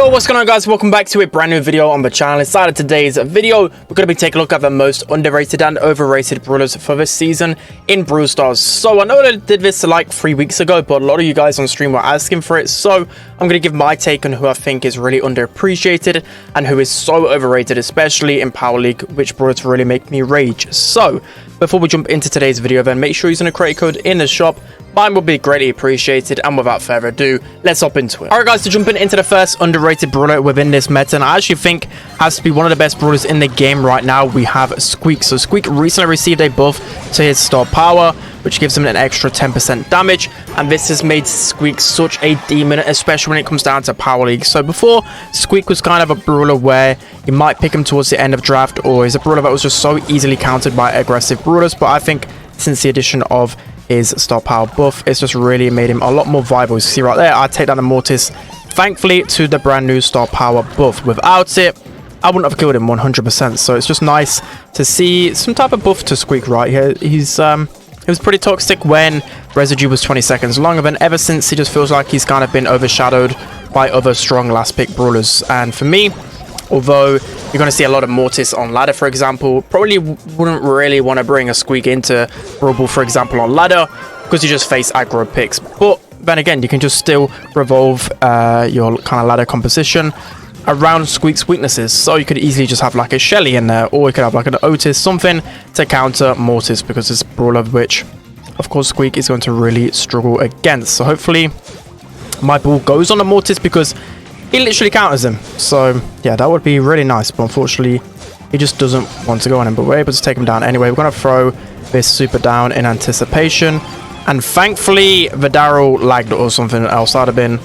Yo, what's going on, guys? Welcome back to a brand new video on the channel. Inside of today's video, we're going to be taking a look at the most underrated and overrated brawlers for this season in Brawl Stars. So I know I did this like 3 weeks ago, but a lot of you guys on stream were asking for it, so I'm going to give my take on who I think is really underappreciated and who is so overrated, especially in Power League, which brawlers really make me rage. So before we jump into today's video, then make sure you're using a creator code in the shop. Mine will be greatly appreciated, and without further ado, let's hop into it. Alright guys, so jumping into the first underrated brawler within this meta, and I actually think has to be one of the best brawlers in the game right now. We have Squeak. So Squeak recently received a buff to his star power, which gives him an extra 10% damage, and this has made Squeak such a demon, especially when it comes down to Power League. So before, Squeak was kind of a brawler where you might pick him towards the end of draft, or he's a brawler that was just so easily countered by aggressive brawlers, but I think since the addition of his star power buff, it's just really made him a lot more viable. You see right there, I take down the Mortis thankfully to the brand new star power buff. Without it, I wouldn't have killed him 100%. So it's just nice to see some type of buff to Squeak right here. He was pretty toxic when residue was 20 seconds longer, but ever since, he just feels like he's kind of been overshadowed by other strong last pick brawlers. And for me, although you're going to see a lot of Mortis on ladder, for example, probably wouldn't really want to bring a Squeak into Brawl, for example, on ladder, because you just face aggro picks. But then again, you can just still revolve your kind of ladder composition around Squeak's weaknesses. So you could easily just have like a Shelly in there, or you could have like an Otis, something to counter Mortis, because it's brawler which, of course, Squeak is going to really struggle against. So hopefully my ball goes on the Mortis, because he literally counters him. So yeah, that would be really nice, but unfortunately he just doesn't want to go on him. But we're able to take him down anyway. We're going to throw this super down in anticipation, and thankfully the Daryl lagged or something else. That'd have been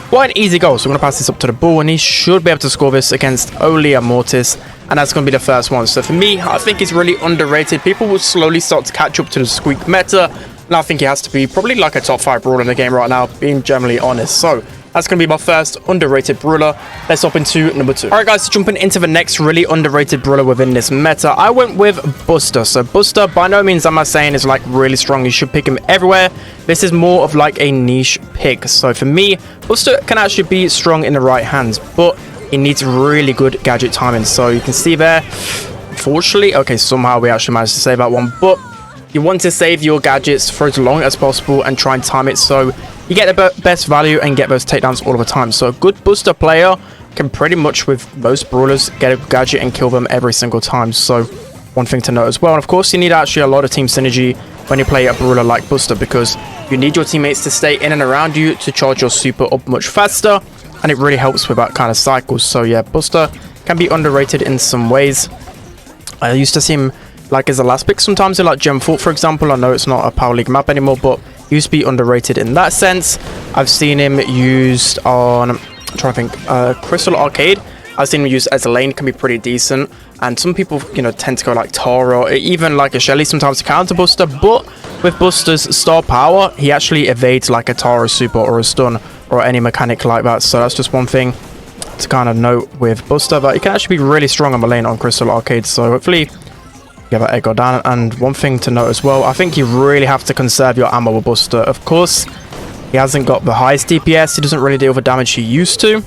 quite an easy goal. So we're going to pass this up to the ball, and he should be able to score this against only a Mortis, and that's going to be the first one. So for me, I think he's really underrated. People will slowly start to catch up to the Squeak meta, and I think he has to be probably like a top 5 brawler in the game right now, being generally honest. So that's going to be my first underrated brawler. Let's hop into number 2. Alright guys, so jumping into the next really underrated brawler within this meta, I went with Buster. So Buster, by no means am I saying is like really strong. You should pick him everywhere. This is more of like a niche pick. So for me, Buster can actually be strong in the right hands, but he needs really good gadget timing. So you can see there, unfortunately, okay, somehow we actually managed to save that one, but you want to save your gadgets for as long as possible and try and time it so you get the best value and get those takedowns all of the time. So a good Buster player can pretty much, with most brawlers, get a gadget and kill them every single time. So one thing to note as well. And of course, you need actually a lot of team synergy when you play a brawler like Buster, because you need your teammates to stay in and around you to charge your super up much faster, and it really helps with that kind of cycles. So yeah, Buster can be underrated in some ways. I used to see him like as a last pick sometimes in like Gem 4, for example. I know it's not a Power League map anymore, but he used to be underrated in that sense. I've seen him used on, I'm trying to think, Crystal Arcade. I've seen him used as a lane, can be pretty decent. And some people, you know, tend to go like Tara, or even like a Shelly sometimes to counter Buster. But with Buster's star power, he actually evades like a Tara super or a stun or any mechanic like that. So that's just one thing to kind of note with Buster, that he can actually be really strong on the lane on Crystal Arcade. So hopefully get that echo down. And one thing to note as well, I think you really have to conserve your ammo with Buster. Of course, he hasn't got the highest DPS, he doesn't really deal with the damage he used to,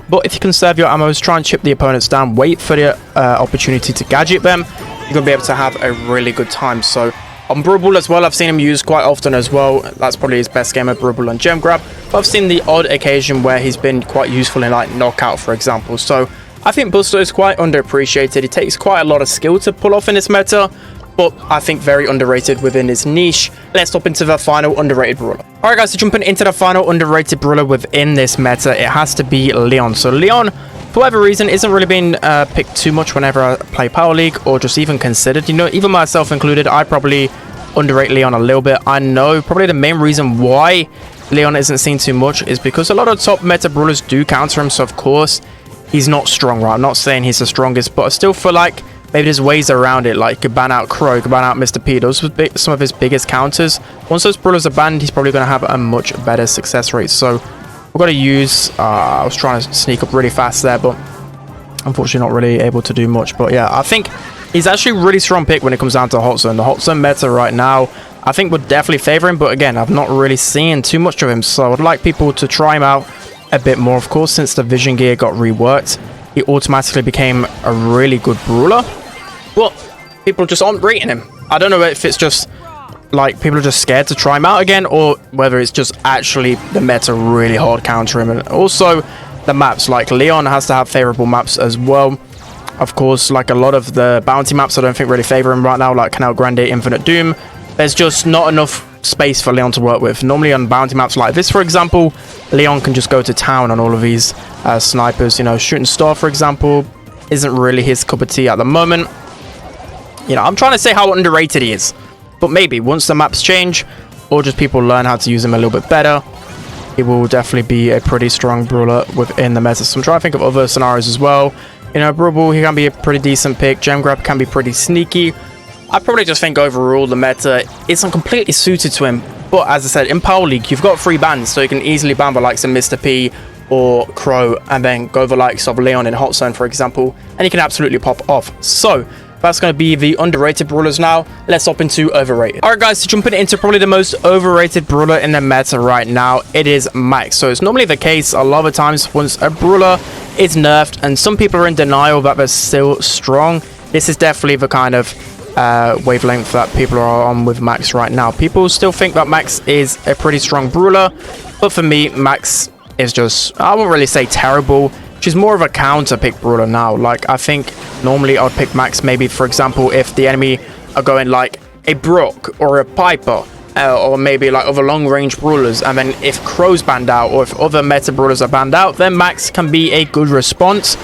but if you conserve your ammo, try and chip the opponents down, wait for the opportunity to gadget them, you're gonna be able to have a really good time. So on Brawl as well, I've seen him used quite often as well. That's probably his best game at Brawl and Gem Grab, but I've seen the odd occasion where he's been quite useful in like Knockout, for example. So I think Buster is quite underappreciated. It takes quite a lot of skill to pull off in this meta, but I think very underrated within his niche. Let's hop into the final underrated brawler. Alright guys, so jumping into the final underrated brawler within this meta, it has to be Leon. So Leon, for whatever reason, isn't really being picked too much whenever I play Power League, or just even considered. You know, even myself included, I probably underrate Leon a little bit. I know probably the main reason why Leon isn't seen too much is because a lot of top meta brawlers do counter him. So of course, he's not strong, right? I'm not saying he's the strongest, but I still feel like maybe there's ways around it. Like, you could ban out Crow, you could ban out Mr. P. Those were some of his biggest counters. Once those brawlers are banned, he's probably going to have a much better success rate. So we're going to use, I was trying to sneak up really fast there, but unfortunately not really able to do much. But yeah, I think he's actually a really strong pick when it comes down to Hot Zone. The Hot Zone meta right now, I think would definitely favor him, but again, I've not really seen too much of him. So I would like people to try him out, a bit more. Of course, since the vision gear got reworked, he automatically became a really good brawler. But people just aren't rating him. I don't know if it's just like people are just scared to try him out again, or whether it's just actually the meta really hard counter him. And also the maps, like Leon has to have favorable maps as well. Of course, like a lot of the bounty maps I don't think really favor him right now, like Canal Grande, Infinite Doom. There's just not enough space for Leon to work with. Normally on bounty maps like this, for example, Leon can just go to town on all of these snipers. You know, Shooting Star, for example, isn't really his cup of tea at the moment. You know, I'm trying to say how underrated he is, but maybe once the maps change, or just people learn how to use him a little bit better, he will definitely be a pretty strong brawler within the meta. So I'm trying to think of other scenarios as well. You know, Brawl, he can be a pretty decent pick. Gem Grab can be pretty sneaky. I probably just think overall the meta isn't completely suited to him. But as I said, in Power League, you've got 3 bans, so you can easily ban the likes of Mr. P or Crow, and then go the likes of Leon in Hot Zone, for example, and you can absolutely pop off. So that's going to be the underrated brawlers now. Let's hop into overrated. Alright guys, so jumping into probably the most overrated brawler in the meta right now, it is Max. So it's normally the case a lot of times once a brawler is nerfed, and some people are in denial that they're still strong. This is definitely the kind of wavelength that people are on with Max right now. People still think that Max is a pretty strong brawler, but for me, Max is just, I won't really say terrible. She's more of a counter pick brawler now. Like, I think normally I'd pick Max maybe, for example, if the enemy are going like a Brock or a Piper, or maybe like other long range brawlers, and then if Crow's banned out or if other meta brawlers are banned out, then Max can be a good response.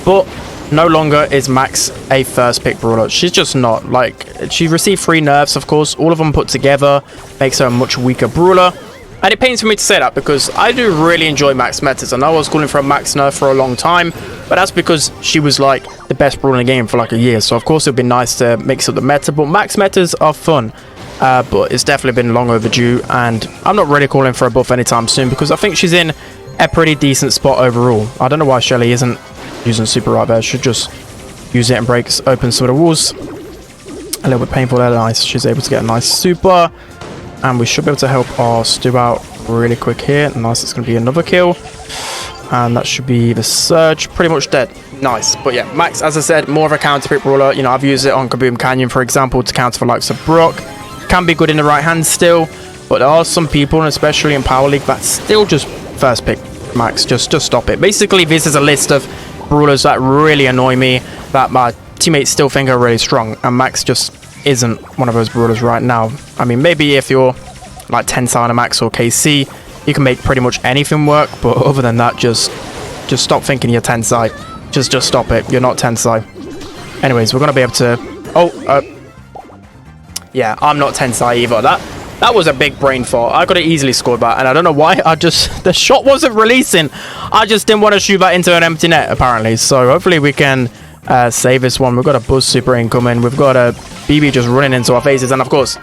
But no longer is Max a first pick brawler. She's just not. Like, she received 3 nerfs, of course, all of them put together makes her a much weaker brawler. And it pains for me to say that because I do really enjoy Max metas. I know I was calling for a Max nerf for a long time, but that's because she was like the best brawler in the game for like a year. So of course it would be nice to mix up the meta, but Max metas are fun. But it's definitely been long overdue, and I'm not really calling for a buff anytime soon because I think she's in a pretty decent spot overall. I don't know why Shelly isn't using super right there. Should just use it and breaks open some of the walls. A little bit painful there. Nice. She's able to get a nice super. And we should be able to help our Stu out really quick here. Nice, it's going to be another kill. And that should be the Surge. Pretty much dead. Nice. But yeah, Max, as I said, more of a counter pick brawler. You know, I've used it on Kaboom Canyon, for example, to counter the likes of Brock. Can be good in the right hand still. But there are some people, and especially in Power League, that still just first pick Max. Just stop it. Basically, this is a list of brawlers that really annoy me, that my teammates still think are really strong. And Max just isn't one of those brawlers right now. I mean, maybe if you're like Tensai Max or KC, you can make pretty much anything work, but other than that, just stop thinking you're Tensai. Just stop it. You're not Tensai. Anyways, we're gonna be able to yeah, I'm not Tensai either. That was a big brain fart. I could have easily scored that, and I don't know why. The shot wasn't releasing. I just didn't want to shoot that into an empty net, apparently. So hopefully we can save this one. We've got a Buzz super incoming. We've got a BB just running into our faces, and of course,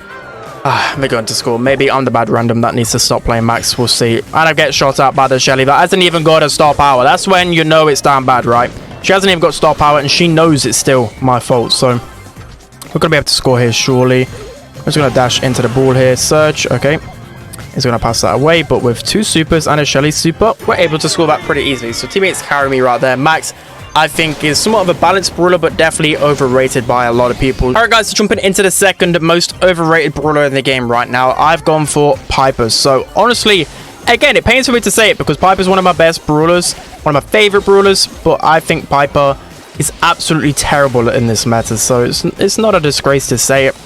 we're going to score. Maybe I'm the bad random that needs to stop playing Max. We'll see. And I get shot at by the Shelly that hasn't even got a star power. That's when you know it's damn bad, right? She hasn't even got star power, and she knows it's still my fault. So we're going to be able to score here, surely. I'm just going to dash into the ball here. Surge. Okay. He's going to pass that away, but with 2 supers and a Shelly super, we're able to score that pretty easily. So teammates carry me right there. Max, I think, is somewhat of a balanced brawler, but definitely overrated by a lot of people. Alright guys, so jumping into the second most overrated brawler in the game right now, I've gone for Piper. So honestly, again, it pains for me to say it because Piper's one of my best brawlers, one of my favorite brawlers, but I think Piper is absolutely terrible in this meta. So it's not a disgrace to say it,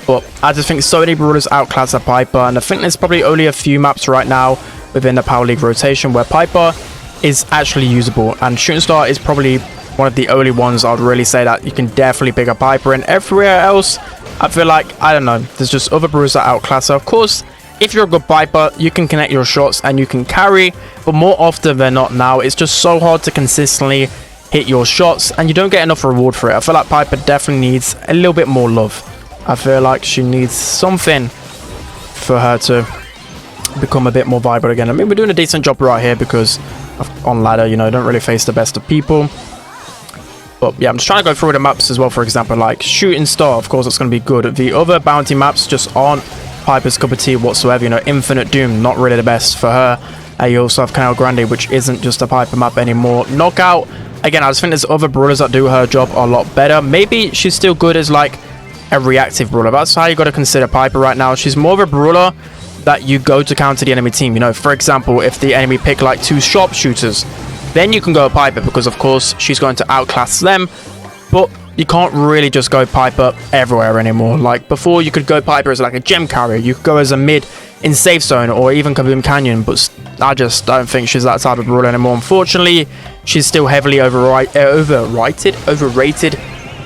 but I just think so many brawlers outclass a Piper, and I think there's probably only a few maps right now within the Power League rotation where Piper is actually usable, and Shooting Star is probably one of the only ones I'd really say that you can definitely pick a Piper in. Everywhere else, I feel like, I don't know, there's just other brawlers that outclass her. Of course, if you're a good Piper, you can connect your shots and you can carry, but more often than not now, it's just so hard to consistently hit your shots, and you don't get enough reward for it. I feel like Piper definitely needs a little bit more love. I feel like she needs something for her to become a bit more vibrant again. I mean, we're doing a decent job right here because on ladder, you know, don't really face the best of people. But yeah, I'm just trying to go through the maps as well. For example, like Shooting Star, of course, that's going to be good. The other bounty maps just aren't Piper's cup of tea whatsoever. You know, Infinite Doom, not really the best for her. You also have Canal Grande, which isn't just a Piper map anymore. Knockout, again, I just think there's other brawlers that do her job a lot better. Maybe she's still good as like a reactive brawler. That's how you got to consider Piper right now. She's more of a brawler that you go to counter the enemy team. You know, for example, if the enemy pick like 2 sharpshooters, then you can go Piper because of course she's going to outclass them. But you can't really just go Piper everywhere anymore. Like before, you could go Piper as like a gem carrier. You could go as a mid in safe zone or even Kaboom Canyon. But I just don't think she's that type of brawler anymore. Unfortunately, she's still heavily overrated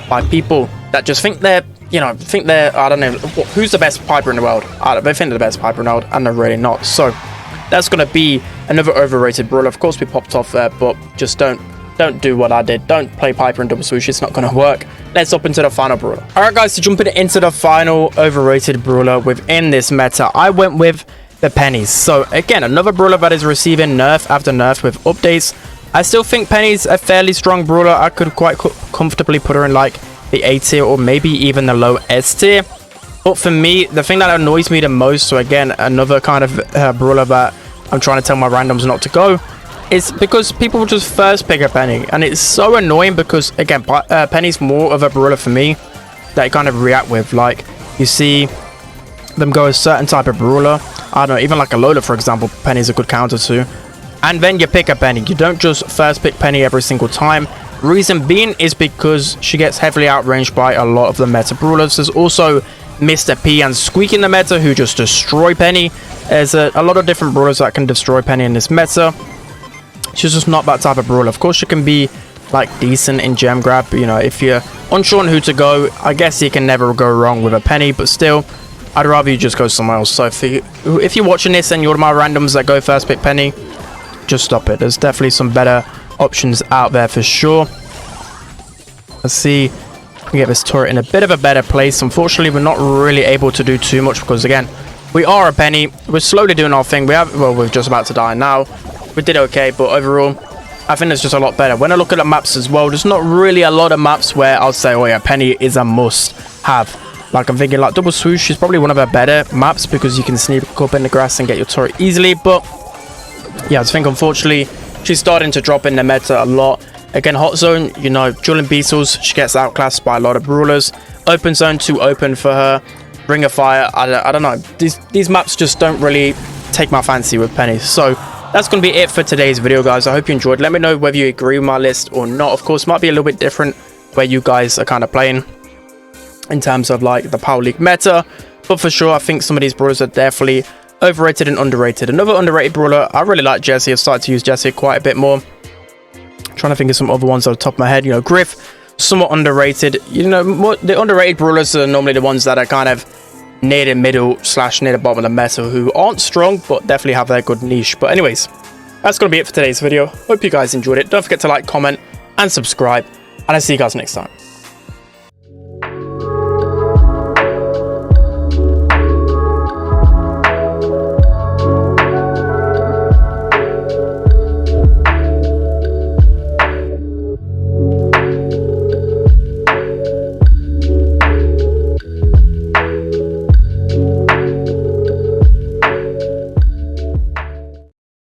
by people that just think they're, you know, I don't know, who's the best Piper in the world? They think they're the best Piper in the world, and they're really not. So that's going to be another overrated brawler. Of course, we popped off there, but just don't do what I did. Don't play Piper and double swoosh. It's not going to work. Let's hop into the final brawler. All right, guys, so jumping into the final overrated brawler within this meta, I went with the Pennies. So again, another brawler that is receiving nerf after nerf with updates. I still think Penny's a fairly strong brawler. I could quite comfortably put her in like the A tier or maybe even the low S tier. But for me, the thing that annoys me the most, so again, another kind of brawler that I'm trying to tell my randoms not to go, is because people will just first pick a Penny. And it's so annoying because, again, Penny's more of a brawler for me that you kind of react with. Like, you see them go a certain type of brawler. I don't know, even like a Lola, for example, Penny's a good counter to. And then you pick a Penny. You don't just first pick Penny every single time. Reason being is because she gets heavily outranged by a lot of the meta brawlers. There's also Mr. P and Squeak in the meta who just destroy Penny. There's a lot of different brawlers that can destroy Penny in this meta. She's just not that type of brawler. Of course, she can be like decent in gem grab. You know, if you're unsure on who to go, I guess you can never go wrong with a Penny. But still, I'd rather you just go somewhere else. So if you're watching this and you're one of my randoms that go first pick Penny, just stop it. There's definitely some better options out there for sure. Let's see if we can get this turret in a bit of a better place. Unfortunately, we're not really able to do too much because, again, we are a Penny. We're slowly doing our thing. We're just about to die now. We did okay, but overall, I think it's just a lot better. When I look at the maps as well, there's not really a lot of maps where I'll say, oh yeah, Penny is a must-have. Like, I'm thinking like Double Swoosh is probably one of our better maps because you can sneak up in the grass and get your turret easily. But yeah, I just think unfortunately she's starting to drop in the meta a lot. Again, Hot Zone, you know, dueling beetles, she gets outclassed by a lot of brawlers. Open Zone too open for her. Ring of Fire, I don't know. These maps just don't really take my fancy with Penny. So that's going to be it for today's video, guys. I hope you enjoyed. Let me know whether you agree with my list or not. Of course, it might be a little bit different where you guys are kind of playing in terms of like the Power League meta. But for sure, I think some of these brawlers are definitely overrated and underrated. Another underrated brawler, I really like Jessie. I've started to use Jessie quite a bit more. Trying to think of some other ones on the top of my head. You know, Griff, somewhat underrated. You know, the underrated brawlers are normally the ones that are kind of near the middle / near the bottom of the meta, who aren't strong but definitely have their good niche. But anyways, that's going to be it for today's video. Hope you guys enjoyed it. Don't forget to like, comment and subscribe, and I'll see you guys next time.